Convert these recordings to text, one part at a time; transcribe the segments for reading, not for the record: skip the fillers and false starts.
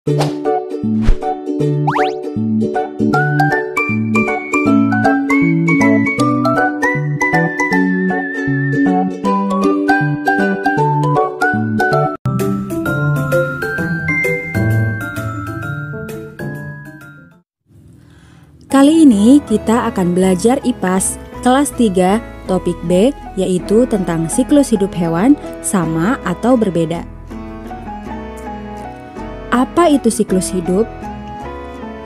Kali ini kita akan belajar IPAS kelas 3 topik B, yaitu tentang siklus hidup hewan sama atau berbeda. Apa itu siklus hidup?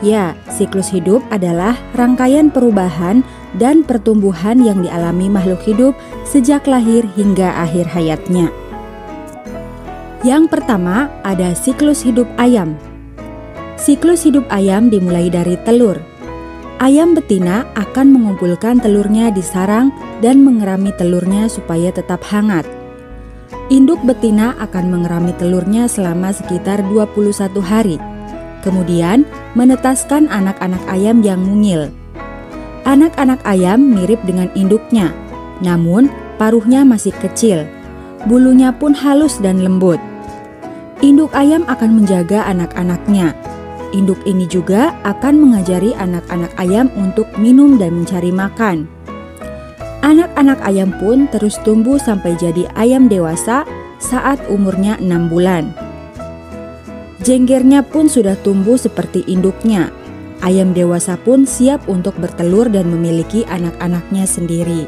Ya, siklus hidup adalah rangkaian perubahan dan pertumbuhan yang dialami makhluk hidup sejak lahir hingga akhir hayatnya. Yang pertama ada siklus hidup ayam. Siklus hidup ayam dimulai dari telur. Ayam betina akan mengumpulkan telurnya di sarang dan mengerami telurnya supaya tetap hangat. Induk betina akan mengerami telurnya selama sekitar 21 hari. Kemudian menetaskan anak-anak ayam yang mungil. Anak-anak ayam mirip dengan induknya, namun paruhnya masih kecil. Bulunya pun halus dan lembut. Induk ayam akan menjaga anak-anaknya. Induk ini juga akan mengajari anak-anak ayam untuk minum dan mencari makan. Anak-anak ayam pun terus tumbuh sampai jadi ayam dewasa saat umurnya 6 bulan. Jenggernya pun sudah tumbuh seperti induknya. Ayam dewasa pun siap untuk bertelur dan memiliki anak-anaknya sendiri.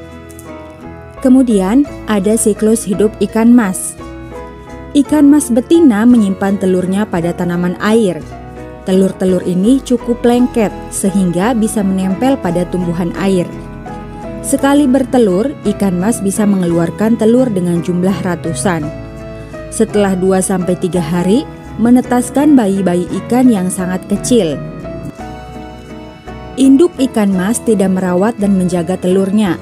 Kemudian ada siklus hidup ikan mas. Ikan mas betina menyimpan telurnya pada tanaman air. Telur-telur ini cukup lengket sehingga bisa menempel pada tumbuhan air. Sekali bertelur, ikan mas bisa mengeluarkan telur dengan jumlah ratusan. Setelah 2-3 hari, menetaskan bayi-bayi ikan yang sangat kecil. Induk ikan mas tidak merawat dan menjaga telurnya.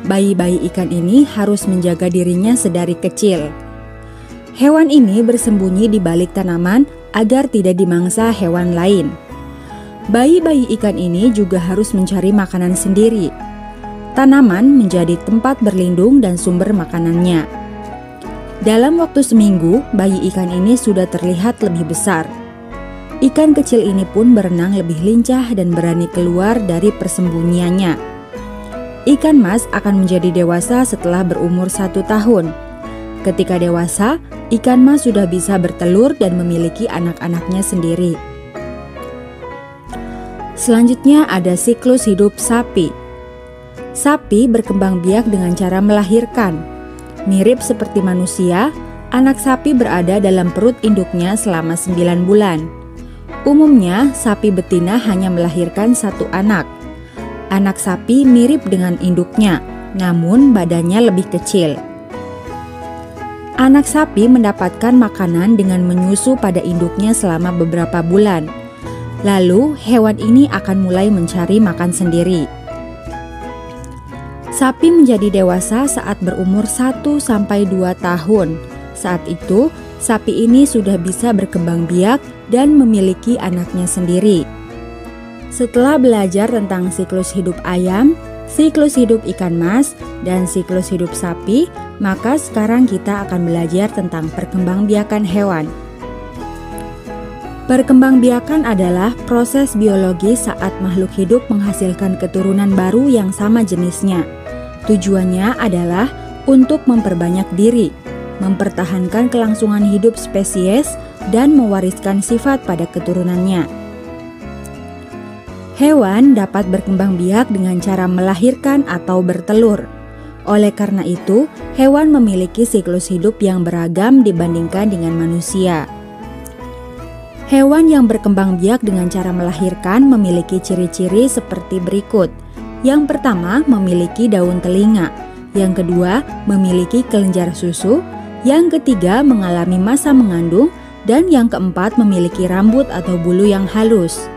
Bayi-bayi ikan ini harus menjaga dirinya sedari kecil. Hewan ini bersembunyi di balik tanaman agar tidak dimangsa hewan lain. Bayi-bayi ikan ini juga harus mencari makanan sendiri. Tanaman menjadi tempat berlindung dan sumber makanannya. Dalam waktu seminggu, bayi ikan ini sudah terlihat lebih besar. Ikan kecil ini pun berenang lebih lincah dan berani keluar dari persembunyiannya. Ikan mas akan menjadi dewasa setelah berumur 1 tahun. Ketika dewasa, ikan mas sudah bisa bertelur dan memiliki anak-anaknya sendiri. Selanjutnya ada siklus hidup sapi. Sapi berkembang biak dengan cara melahirkan. Mirip seperti manusia, anak sapi berada dalam perut induknya selama 9 bulan. Umumnya, sapi betina hanya melahirkan 1 anak. Anak sapi mirip dengan induknya, namun badannya lebih kecil. Anak sapi mendapatkan makanan dengan menyusu pada induknya selama beberapa bulan. Lalu, hewan ini akan mulai mencari makan sendiri. Sapi menjadi dewasa saat berumur 1-2 tahun. Saat itu, sapi ini sudah bisa berkembang biak dan memiliki anaknya sendiri. Setelah belajar tentang siklus hidup ayam, siklus hidup ikan mas, dan siklus hidup sapi, maka sekarang kita akan belajar tentang perkembangbiakan hewan. Perkembangbiakan adalah proses biologi saat makhluk hidup menghasilkan keturunan baru yang sama jenisnya. Tujuannya adalah untuk memperbanyak diri, mempertahankan kelangsungan hidup spesies, dan mewariskan sifat pada keturunannya. Hewan dapat berkembang biak dengan cara melahirkan atau bertelur. Oleh karena itu, hewan memiliki siklus hidup yang beragam dibandingkan dengan manusia. Hewan yang berkembang biak dengan cara melahirkan memiliki ciri-ciri seperti berikut. Yang pertama, memiliki daun telinga. Yang kedua, memiliki kelenjar susu. Yang ketiga, mengalami masa mengandung. Dan yang keempat, memiliki rambut atau bulu yang halus.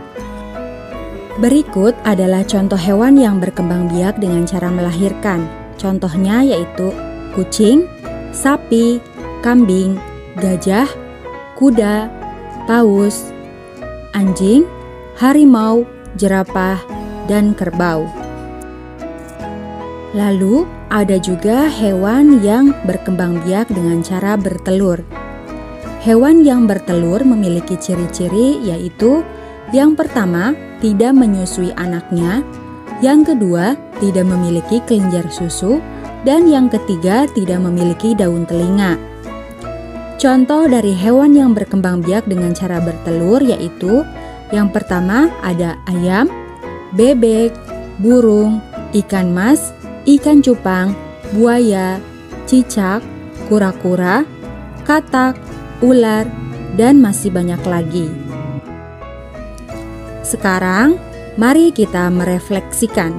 Berikut adalah contoh hewan yang berkembang biak dengan cara melahirkan. Contohnya yaitu kucing, sapi, kambing, gajah, kuda, paus, anjing, harimau, jerapah, dan kerbau. Lalu ada juga hewan yang berkembang biak dengan cara bertelur. Hewan yang bertelur memiliki ciri-ciri yaitu yang pertama, tidak menyusui anaknya, yang kedua, tidak memiliki kelenjar susu, dan yang ketiga, tidak memiliki daun telinga. Contoh dari hewan yang berkembang biak dengan cara bertelur yaitu yang pertama ada ayam, bebek, burung, ikan mas, ikan cupang, buaya, cicak, kura-kura, katak, ular, dan masih banyak lagi. Sekarang, mari kita merefleksikan.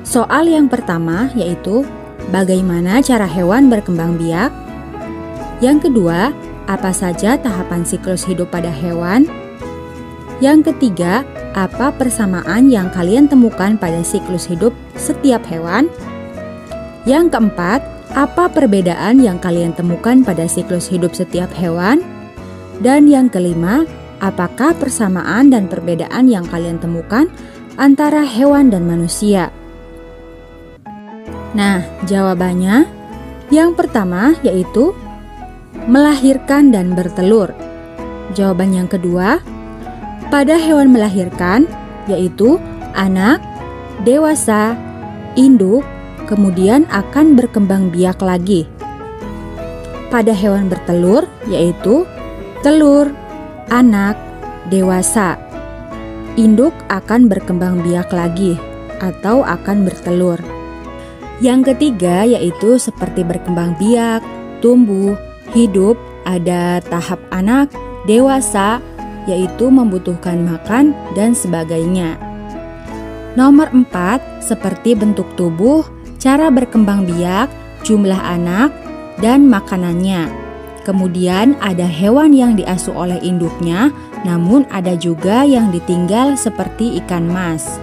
Soal yang pertama yaitu bagaimana cara hewan berkembang biak? Yang kedua, apa saja tahapan siklus hidup pada hewan? Yang ketiga, apa persamaan yang kalian temukan pada siklus hidup setiap hewan? Yang keempat, apa perbedaan yang kalian temukan pada siklus hidup setiap hewan? Dan yang kelima, apakah persamaan dan perbedaan yang kalian temukan antara hewan dan manusia? Nah, jawabannya yang pertama yaitu melahirkan dan bertelur. Jawaban yang kedua, pada hewan melahirkan yaitu anak, dewasa, induk, kemudian akan berkembang biak lagi. Pada hewan bertelur yaitu telur, anak, dewasa. Induk akan berkembang biak lagi atau akan bertelur. Yang ketiga yaitu seperti berkembang biak, tumbuh, hidup, ada tahap anak, dewasa, yaitu membutuhkan makan dan sebagainya. Nomor 4, seperti bentuk tubuh, cara berkembang biak, jumlah anak, dan makanannya. Kemudian ada hewan yang diasuh oleh induknya, namun ada juga yang ditinggal seperti ikan mas.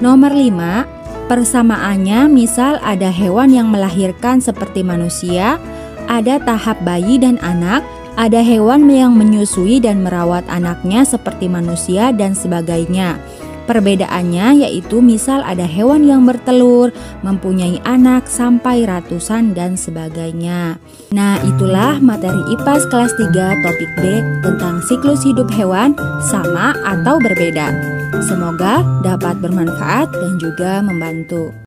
Nomor 5, persamaannya misal ada hewan yang melahirkan seperti manusia, ada tahap bayi dan anak, ada hewan yang menyusui dan merawat anaknya seperti manusia dan sebagainya. Perbedaannya yaitu misal ada hewan yang bertelur, mempunyai anak sampai ratusan dan sebagainya. Nah, itulah materi IPAS kelas 3 topik B tentang siklus hidup hewan sama atau berbeda. Semoga dapat bermanfaat dan juga membantu.